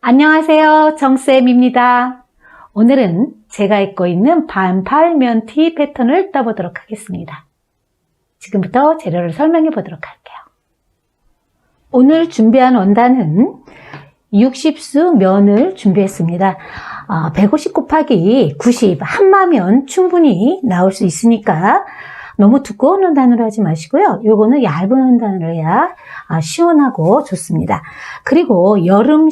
안녕하세요. 정쌤입니다. 오늘은 제가 입고 있는 반팔 면티 패턴을 떠보도록 하겠습니다. 지금부터 재료를 설명해 보도록 할게요. 오늘 준비한 원단은 60수 면을 준비했습니다. 150 곱하기 90 한마면 충분히 나올 수 있으니까 너무 두꺼운 원단으로 하지 마시고요. 요거는 얇은 원단으로 해야 시원하고 좋습니다. 그리고 여름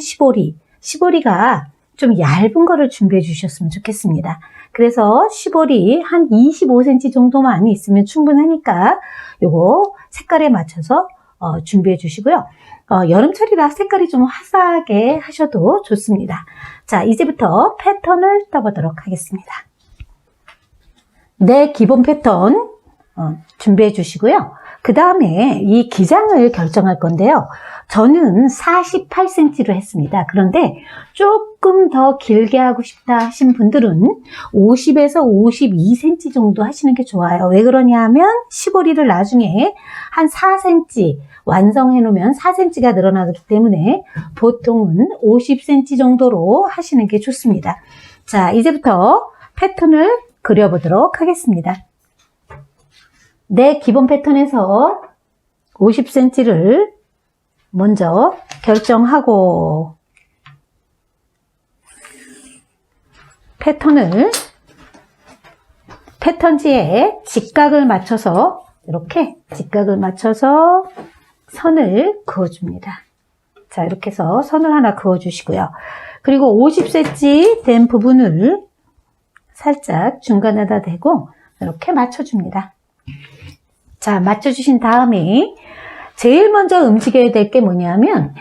시보리가 좀 얇은 거를 준비해 주셨으면 좋겠습니다. 그래서 시보리 한 25cm 정도만 있으면 충분하니까 요거 색깔에 맞춰서 준비해 주시고요. 여름철이라 색깔이 좀 화사하게 하셔도 좋습니다. 자, 이제부터 패턴을 떠보도록 하겠습니다. 네, 기본 패턴 준비해 주시고요. 그 다음에 이 기장을 결정할 건데요. 저는 48cm로 했습니다. 그런데 조금 더 길게 하고 싶다 하신 분들은 50에서 52cm 정도 하시는 게 좋아요. 왜 그러냐 하면 시보리를 나중에 한 4cm 완성해 놓으면 4cm가 늘어나기 때문에 보통은 50cm 정도로 하시는 게 좋습니다. 자, 이제부터 패턴을 그려보도록 하겠습니다. 내 기본 패턴에서 50cm를 먼저 결정하고 패턴지에 직각을 맞춰서 이렇게 직각을 맞춰서 선을 그어줍니다. 자, 이렇게 해서 선을 하나 그어주시고요. 그리고 50cm 된 부분을 살짝 중간에다 대고 이렇게 맞춰줍니다. 자, 맞춰주신 다음에 제일 먼저 움직여야 될 게 뭐냐면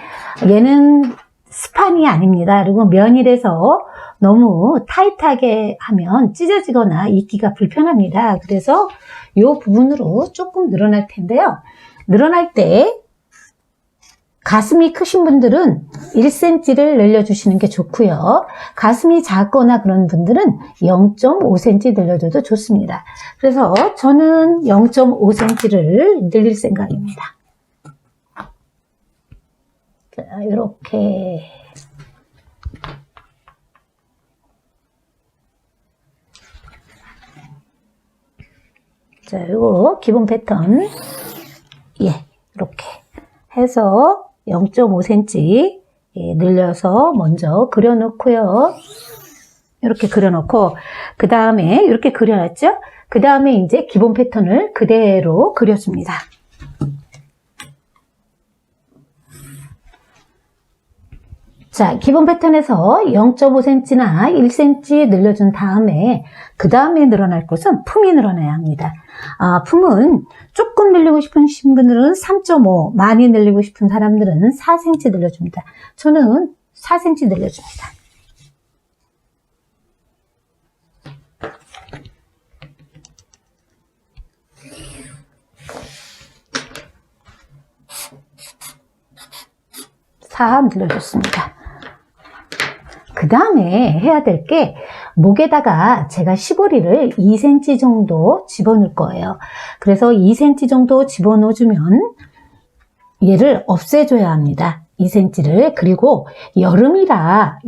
얘는 스판이 아닙니다. 그리고 면이라서 너무 타이트하게 하면 찢어지거나 입기가 불편합니다. 그래서 이 부분으로 조금 늘어날 텐데요. 늘어날 때 가슴이 크신 분들은 1cm를 늘려주시는 게 좋고요. 가슴이 작거나 그런 분들은 0.5cm 늘려줘도 좋습니다. 그래서 저는 0.5cm를 늘릴 생각입니다. 자, 이렇게 자, 이거 기본 패턴 이렇게 해서 0.5cm 늘려서 먼저 그려놓고요. 이렇게 그려놓고 그 다음에 이렇게 그려놨죠? 그 다음에 이제 기본 패턴을 그대로 그려줍니다. 자, 기본 패턴에서 0.5cm나 1cm 늘려준 다음에 그 다음에 늘어날 곳은 품이 늘어나야 합니다. 품은 조금 늘리고 싶으신 분들은 3.5, 많이 늘리고 싶은 사람들은 4cm 늘려줍니다. 저는 4cm 늘려줍니다. 늘려줬습니다. 그 다음에 해야 될 게 목에다가 제가 시보리를 2cm 정도 집어넣을 거예요. 그래서 2cm 정도 집어넣어주면 얘를 없애줘야 합니다. 2cm를. 그리고 여름이라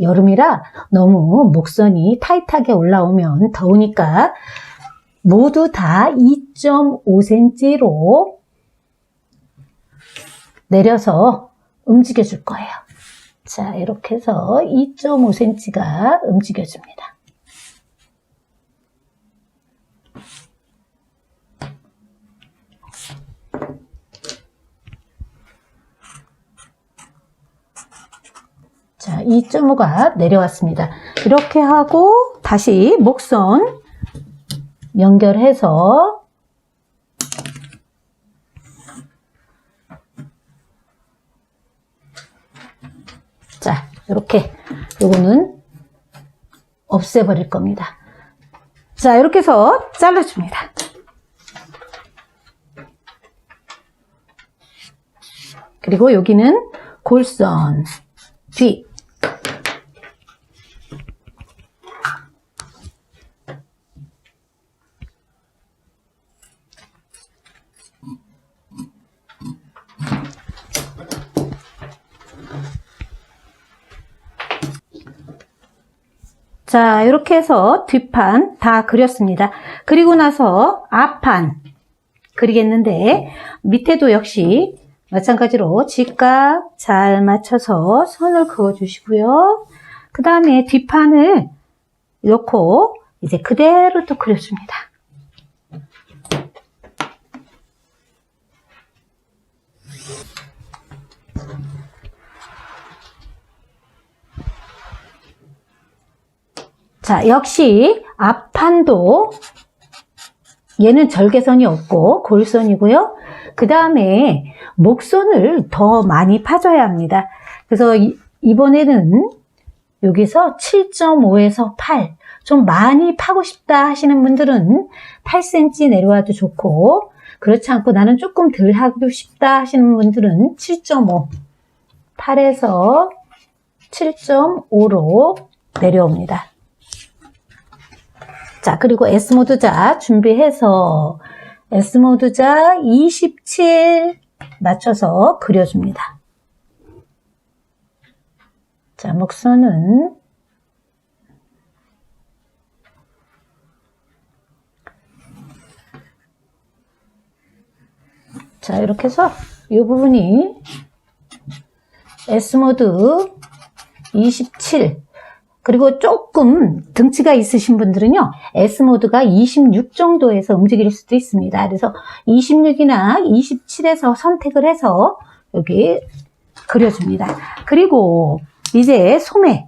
너무 목선이 타이트하게 올라오면 더우니까 모두 다 2.5cm로 내려서 움직여 줄 거예요. 자, 이렇게 해서 2.5cm가 움직여줍니다. 자, 2.5가 내려왔습니다. 이렇게 하고 다시 목선 연결해서 자, 이렇게 요거는 없애버릴 겁니다. 자, 이렇게 해서 잘라줍니다. 그리고 여기는 골선 뒤 자, 이렇게 해서 뒷판 다 그렸습니다. 그리고 나서 앞판 그리겠는데 밑에도 역시 마찬가지로 직각 잘 맞춰서 선을 그어 주시고요. 그 다음에 뒷판을 놓고 이제 그대로 또 그려줍니다. 자, 역시 앞판도 얘는 절개선이 없고 골선이고요. 그 다음에 목선을 더 많이 파줘야 합니다. 그래서 이번에는 여기서 7.5에서 8, 좀 많이 파고 싶다 하시는 분들은 8cm 내려와도 좋고, 그렇지 않고 나는 조금 덜 하고 싶다 하시는 분들은 7.5, 8에서 7.5로 내려옵니다. 자, 그리고 S모드자 준비해서 S모드자 27 맞춰서 그려줍니다. 자, 목선은 자, 이렇게 해서 이 부분이 S모드 27, 그리고 조금 등치가 있으신 분들은요, S모드가 26 정도에서 움직일 수도 있습니다. 그래서 26이나 27에서 선택을 해서 여기 그려줍니다. 그리고 이제 소매,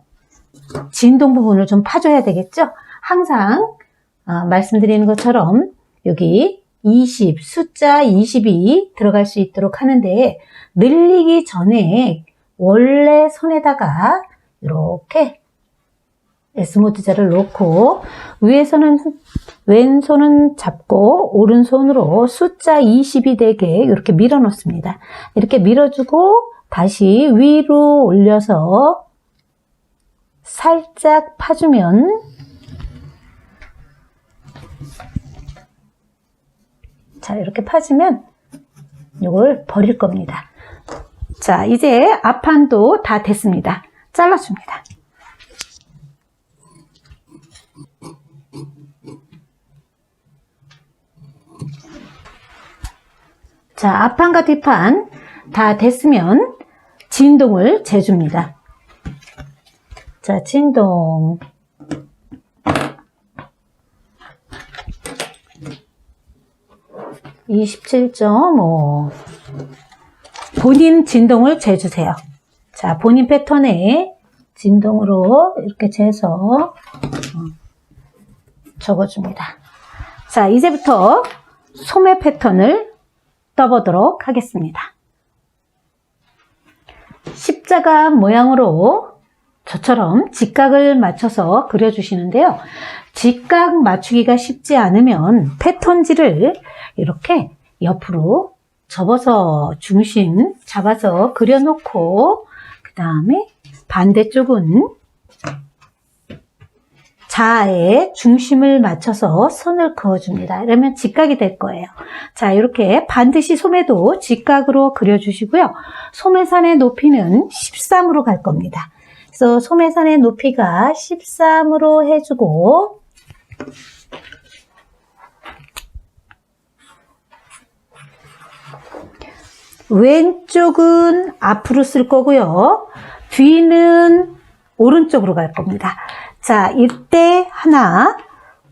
진동 부분을 좀 파줘야 되겠죠? 항상 말씀드리는 것처럼 여기 20, 숫자 20이 들어갈 수 있도록 하는데, 늘리기 전에 원래 손에다가 이렇게 S모드자를 놓고 위에서는 왼손은 잡고 오른손으로 숫자 20이 되게 이렇게 밀어 놓습니다. 이렇게 밀어주고 다시 위로 올려서 살짝 파주면 자, 이렇게 파주면 이걸 버릴 겁니다. 자, 이제 앞판도 다 됐습니다. 잘라줍니다. 자, 앞판과 뒷판 다 됐으면 진동을 재줍니다. 자, 진동. (27.5) 본인 진동을 재주세요. 자, 본인 패턴에 진동으로 이렇게 재서 적어줍니다. 자, 이제부터 소매 패턴을 떠보도록 하겠습니다. 십자가 모양으로 저처럼 직각을 맞춰서 그려주시는데요. 직각 맞추기가 쉽지 않으면 패턴지를 이렇게 옆으로 접어서 중심 잡아서 그려놓고, 그 다음에 반대쪽은 자아의 중심을 맞춰서 선을 그어줍니다. 이러면 직각이 될 거예요. 자, 이렇게 반드시 소매도 직각으로 그려주시고요. 소매선의 높이는 13으로 갈 겁니다. 그래서 소매선의 높이가 13으로 해주고, 왼쪽은 앞으로 쓸 거고요. 뒤는 오른쪽으로 갈 겁니다. 자, 이때 하나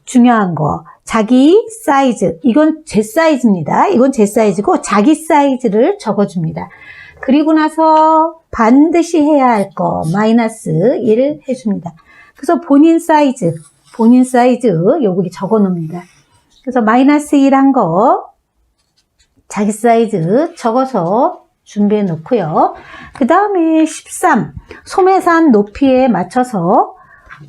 중요한 거, 자기 사이즈, 이건 제 사이즈입니다. 이건 제 사이즈고 자기 사이즈를 적어줍니다. 그리고 나서 반드시 해야 할 거 마이너스 1 해줍니다. 그래서 본인 사이즈 여기 적어 놓습니다. 그래서 마이너스 1 한 거 자기 사이즈 적어서 준비해 놓고요. 그 다음에 13 소매산 높이에 맞춰서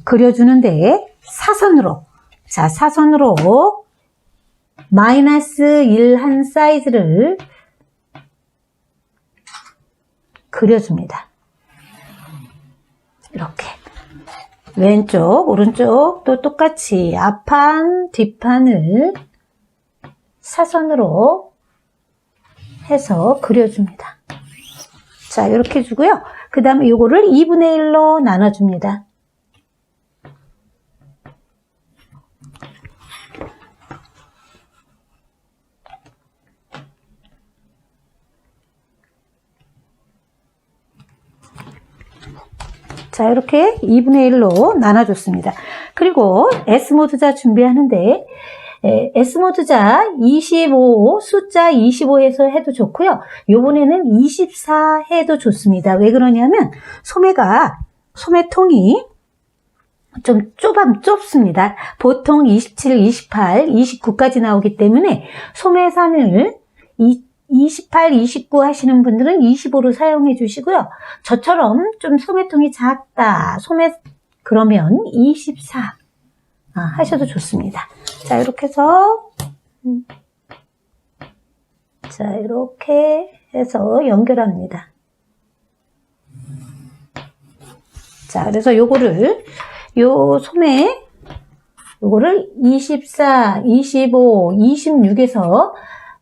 그려주는데 사선으로, 자, 사선으로 마이너스 1 한 사이즈를 그려줍니다. 이렇게 왼쪽 오른쪽 또 똑같이 앞판 뒷판을 사선으로 해서 그려줍니다. 자, 이렇게 해주고요. 그 다음에 이거를 2분의 1로 나눠줍니다. 자, 이렇게 2분의 1로 나눠줬습니다. 그리고 S모드자 준비하는데 S모드자 25, 숫자 25에서 해도 좋고요. 요번에는 24 해도 좋습니다. 왜 그러냐면 소매통이 좀 좁습니다. 보통 27, 28, 29까지 나오기 때문에 소매산을 28, 29 하시는 분들은 25로 사용해 주시고요. 저처럼 좀 소매통이 작다, 그러면 24 하셔도 좋습니다. 자, 이렇게 해서 자, 이렇게 해서 연결합니다. 자, 그래서 요거를 요거를 24, 25, 26에서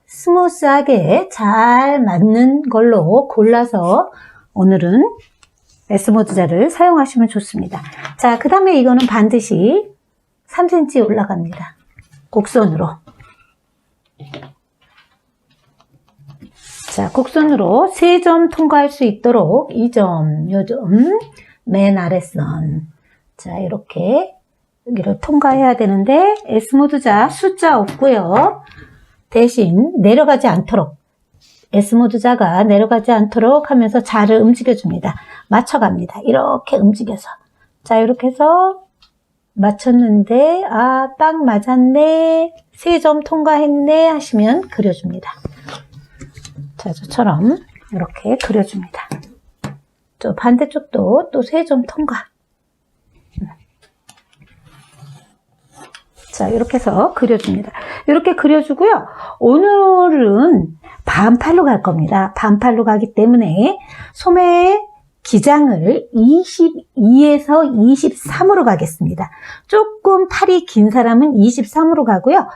스무스하게 잘 맞는 걸로 골라서 오늘은 S모드자를 사용하시면 좋습니다. 자, 그 다음에 이거는 반드시 3cm 올라갑니다. 곡선으로. 자, 곡선으로 3점 통과할 수 있도록 이 점, 요 점, 맨 아랫선. 자, 이렇게 여기를 통과해야 되는데 S모드자 숫자 없고요. 대신 내려가지 않도록 S모드자가 내려가지 않도록 하면서 자를 움직여줍니다. 맞춰갑니다. 이렇게 움직여서. 자, 이렇게 해서 맞췄는데 딱 맞았네, 3점 통과했네 하시면 그려줍니다. 자, 저처럼 이렇게 그려줍니다. 또 반대쪽도 또 3점 통과. 자, 이렇게 해서 그려줍니다. 이렇게 그려주고요. 오늘은 반팔로 갈 겁니다. 반팔로 가기 때문에 소매 기장을 22에서 23으로 가겠습니다. 조금 팔이 긴 사람은 23으로 가고요.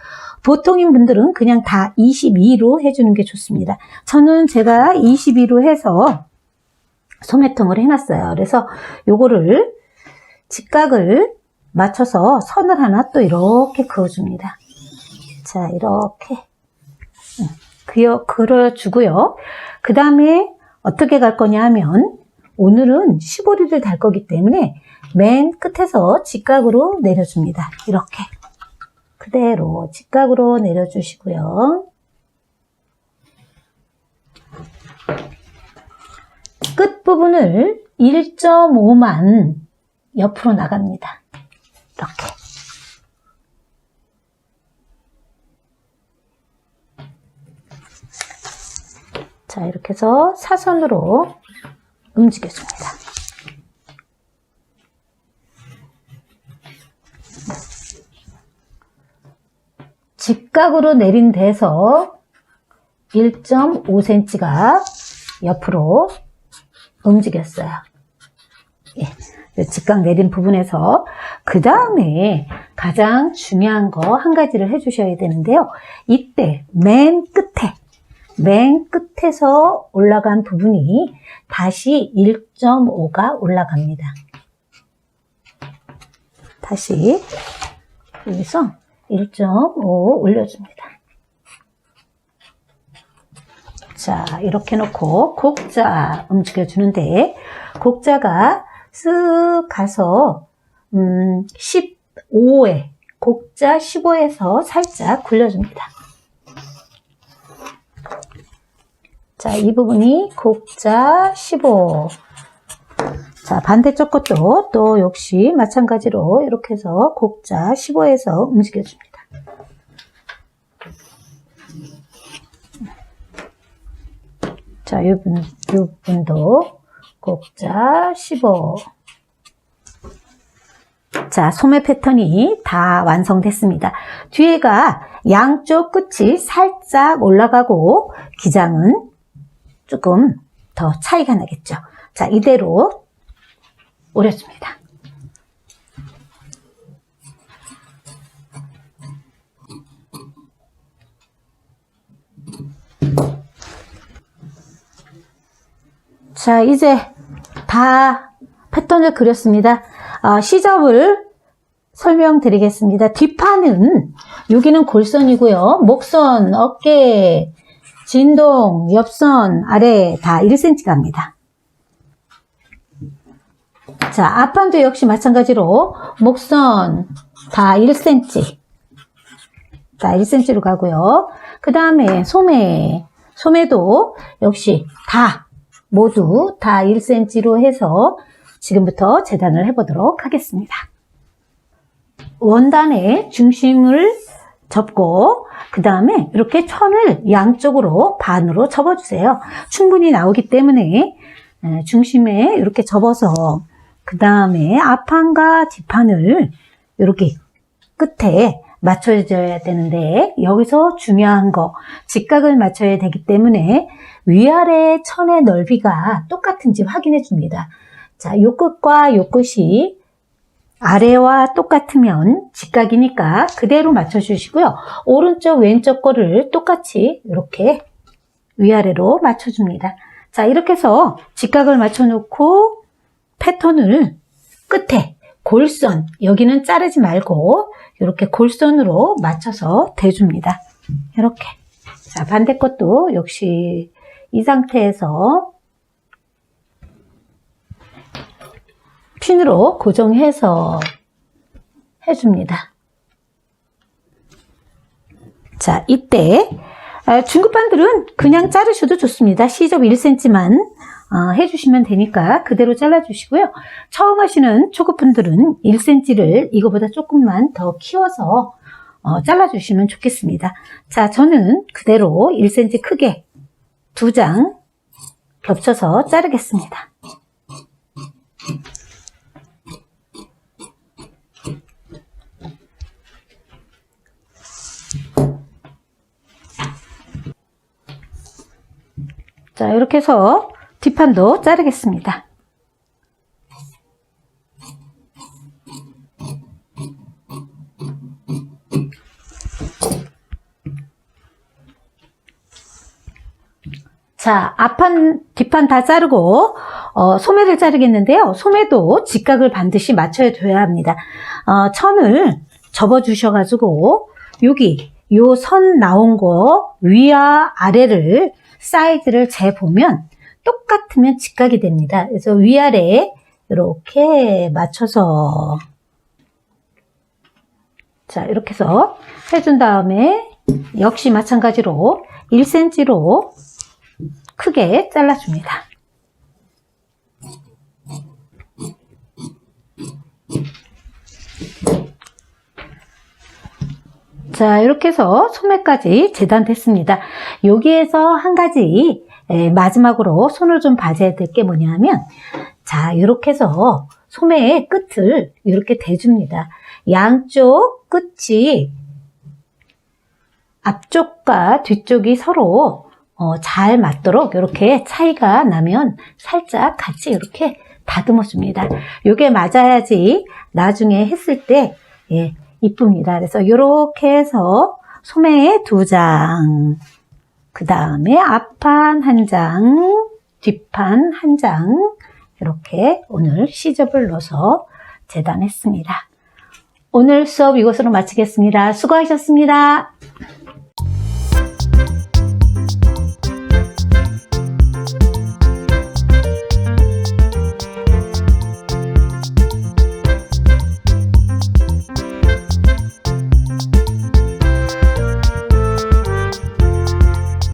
보통인 분들은 그냥 다 22로 해주는 게 좋습니다. 제가 22로 해서 소매통을 해놨어요. 그래서 요거를 직각을 맞춰서 선을 하나 또 이렇게 그어줍니다. 자, 이렇게 그려주고요. 그 다음에 어떻게 갈 거냐 하면 오늘은 시보리를 달 거기 때문에 맨 끝에서 직각으로 내려줍니다. 이렇게 그대로 직각으로 내려주시고요. 끝부분을 1.5만 옆으로 나갑니다. 이렇게. 자, 이렇게 해서 사선으로 움직여줍니다. 직각으로 내린 데서 1.5cm가 옆으로 움직였어요. 예, 직각 내린 부분에서 그 다음에 가장 중요한 거 한 가지를 해주셔야 되는데요. 이때 맨 끝에서 올라간 부분이 다시 1.5가 올라갑니다. 다시 여기서 1.5 올려줍니다. 자, 이렇게 놓고 곡자 움직여주는데 곡자가 쓱 가서 15에 곡자 15에서 살짝 굴려줍니다. 자, 이 부분이 곡자 15. 자, 반대쪽 것도 또 역시 마찬가지로 이렇게 해서 곡자 15에서 움직여줍니다. 자, 이 부분도 곡자 15. 자, 소매 패턴이 다 완성됐습니다. 뒤에가 양쪽 끝이 살짝 올라가고 기장은 조금 더 차이가 나겠죠. 자, 이대로 오려줍니다. 자, 이제 다 패턴을 그렸습니다. 시접을 설명드리겠습니다. 뒷판은 여기는 골선이고요. 목선, 어깨, 진동, 옆선, 아래 다 1cm 갑니다. 자, 앞판도 역시 마찬가지로 목선 다 1cm. 자, 1cm로 가고요. 그 다음에 소매도 역시 모두 다 1cm로 해서 지금부터 재단을 해보도록 하겠습니다. 원단의 중심을 접고 그 다음에 이렇게 천을 양쪽으로 반으로 접어주세요. 충분히 나오기 때문에 중심에 이렇게 접어서 그 다음에 앞판과 뒷판을 이렇게 끝에 맞춰줘야 되는데 여기서 중요한 거 직각을 맞춰야 되기 때문에 위아래 천의 넓이가 똑같은지 확인해 줍니다. 자, 요 끝과 요 끝이 아래와 똑같으면 직각이니까 그대로 맞춰주시고요. 오른쪽 왼쪽 거를 똑같이 이렇게 위아래로 맞춰줍니다. 자, 이렇게 해서 직각을 맞춰놓고 패턴을 끝에 골선, 여기는 자르지 말고 이렇게 골선으로 맞춰서 대줍니다. 이렇게. 자, 반대 것도 역시 이 상태에서 핀으로 고정해서 해줍니다. 자, 이때 중급반들은 그냥 자르셔도 좋습니다. 시접 1cm만 해주시면 되니까 그대로 잘라주시고요. 처음 하시는 초급분들은 1cm를 이거보다 조금만 더 키워서 잘라주시면 좋겠습니다. 자, 저는 그대로 1cm 크게 2장 겹쳐서 자르겠습니다. 자, 이렇게 해서 뒷판도 자르겠습니다. 자, 앞판, 뒷판 다 자르고 소매를 자르겠는데요. 소매도 직각을 반드시 맞춰줘야 합니다. 천을 접어주셔가지고 여기 요 선 나온 거 위와 아래를 사이즈를 재보면 똑같으면 직각이 됩니다. 그래서 위아래 이렇게 맞춰서 자, 이렇게 해서 해준 다음에 역시 마찬가지로 1cm로 크게 잘라줍니다. 자, 이렇게 해서 소매까지 재단됐습니다. 여기에서 한 가지 마지막으로 손을 좀 봐줘야 될 게 뭐냐면 자, 이렇게 해서 소매의 끝을 이렇게 대줍니다. 양쪽 끝이 앞쪽과 뒤쪽이 서로 잘 맞도록 이렇게 차이가 나면 살짝 같이 이렇게 다듬어 줍니다. 이게 맞아야지 나중에 했을 때 이쁩니다. 그래서 이렇게 해서 소매 2장, 그 다음에 앞판 1장, 뒷판 1장 이렇게 오늘 시접을 넣어서 재단했습니다. 오늘 수업 이것으로 마치겠습니다. 수고하셨습니다.